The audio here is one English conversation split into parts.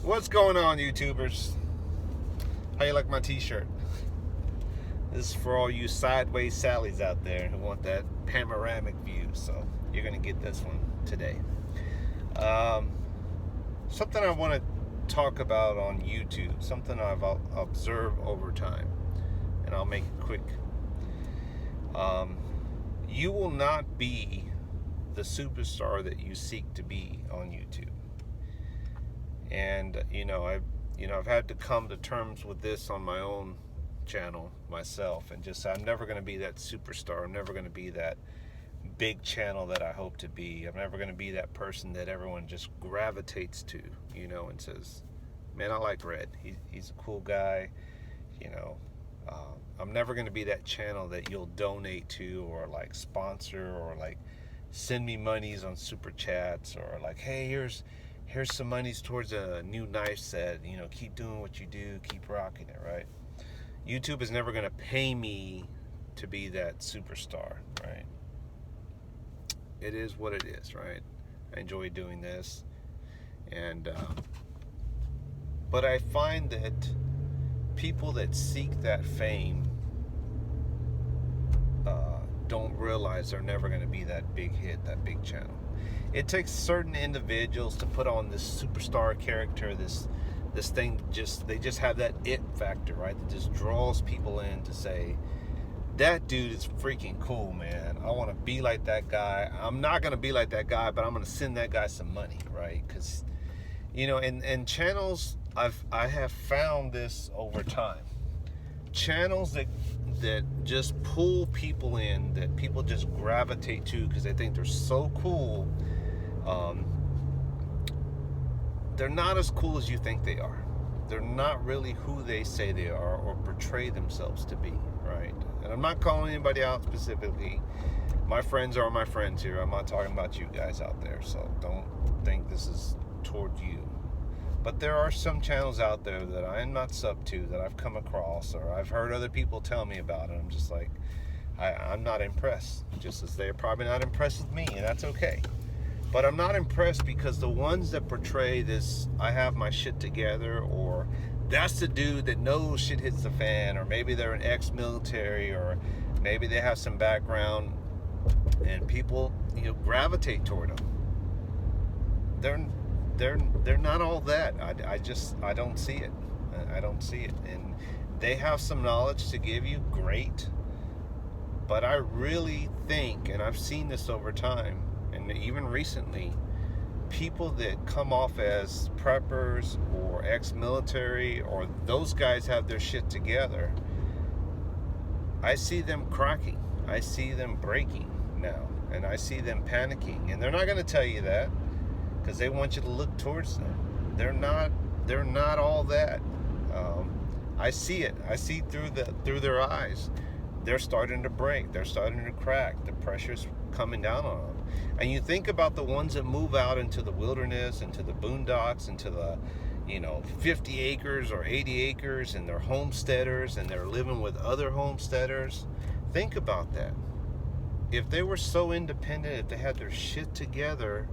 What's going on, YouTubers? How you like my t-shirt? This is for all you sideways Sallys out there who want that panoramic view, so you're gonna get this one today. Something I want to talk about on YouTube, something I've observed over time, and I'll make it quick. You will not be the superstar that you seek to be on YouTube. And I've had to come to terms with this on my own channel myself, and just say I'm never going to be that superstar. I'm never going to be that big channel that I hope to be. I'm never going to be that person that everyone just gravitates to, and says, man, I like Red. He's a cool guy. I'm never going to be that channel that you'll donate to, or like sponsor, or like send me monies on super chats, or like, hey, here's some monies towards a new knife set. Keep doing what you do, keep rocking it, right? YouTube is never going to pay me to be that superstar, right? It is what it is, right? I enjoy doing this, and but I find that people that seek that fame don't realize they're never going to be that big hit, that big channel. It takes certain individuals to put on this superstar character, this thing. They just have that it factor, right? That just draws people in to say, that dude is freaking cool, man. I want to be like that guy. I'm not going to be like that guy, but I'm going to send that guy some money, right? Because, in channels, I have found this over time. Channels that just pull people in, that people just gravitate to because they think they're so cool. They're not as cool as you think they are. They're not really who they say they are or portray themselves to be, right? And I'm not calling anybody out specifically. My friends are my friends here. I'm not talking about you guys out there, so don't think this is toward you. But there are some channels out there that I'm not sub to, that I've come across, or I've heard other people tell me about, and I'm just like, I'm not impressed. Just as they're probably not impressed with me, and that's okay. But I'm not impressed because the ones that portray this, I have my shit together, or that's the dude that knows shit hits the fan, or maybe they're an ex-military, or maybe they have some background, and people, gravitate toward them. They're not all that. I don't see it. I don't see it. And they have some knowledge to give you, great. But I really think, and I've seen this over time, and even recently, people that come off as preppers or ex-military, or those guys have their shit together, I see them cracking. I see them breaking now. And I see them panicking. And they're not going to tell you that, because they want you to look towards them. They're not all that. I see it. I see through their eyes. They're starting to break. They're starting to crack. The pressure's coming down on them. And you think about the ones that move out into the wilderness, into the boondocks, into the 50 acres or 80 acres, and they're homesteaders, and they're living with other homesteaders. Think about that. If they were so independent, if they had their shit together,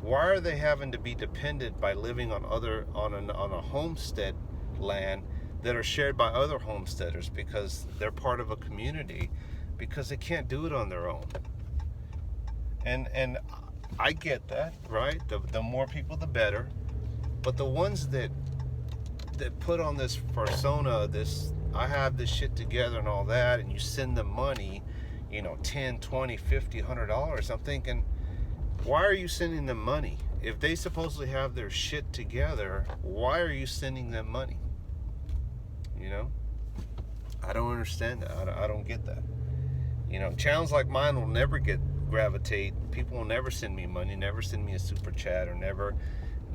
why are they having to be dependent by living on a homestead land that are shared by other homesteaders because they're part of a community, because they can't do it on their own? And I get that, right? The more people, the better. But the ones that put on this persona, this I have this shit together and all that, and you send them money, $10, $20, $50, $100, I'm thinking, why are you sending them money? If they supposedly have their shit together, why are you sending them money? I don't understand that. I don't get that. Channels like mine will never gravitate. People will never send me money, never send me a super chat, or never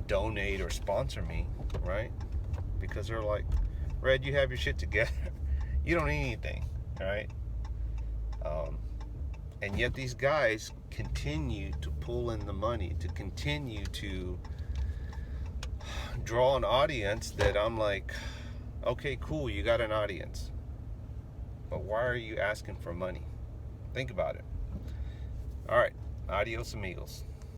donate or sponsor me, right? Because they're like, Red, you have your shit together. You don't need anything, right? And yet these guys continue to pull in the money, to continue to draw an audience that I'm like, okay, cool, you got an audience. But why are you asking for money? Think about it. All right, adios amigos.